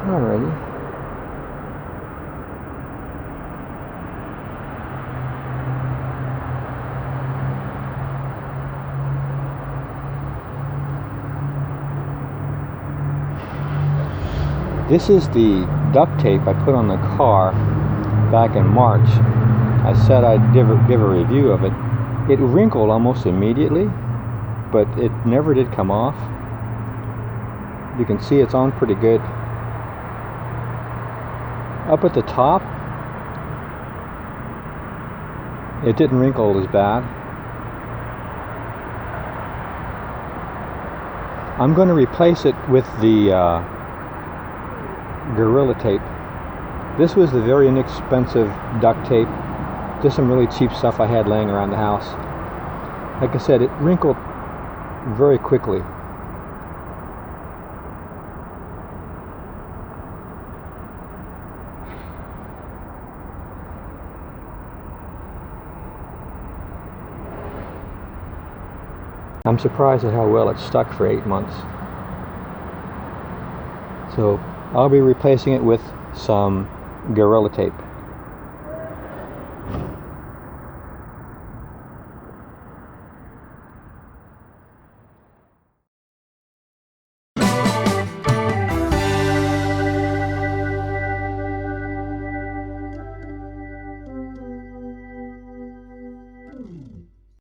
Alrighty. This is the duct tape I put on the car back in March. I said I'd give a review of it. It wrinkled almost immediately, but it never did come off. You can see it's on pretty good. Up at the top, it didn't wrinkle as bad. I'm going to replace it with the Gorilla tape. This was the very inexpensive duct tape. Just some really cheap stuff I had laying around the house. Like I said, it wrinkled very quickly. I'm surprised at how well it stuck for 8 months. So I'll be replacing it with some Gorilla tape.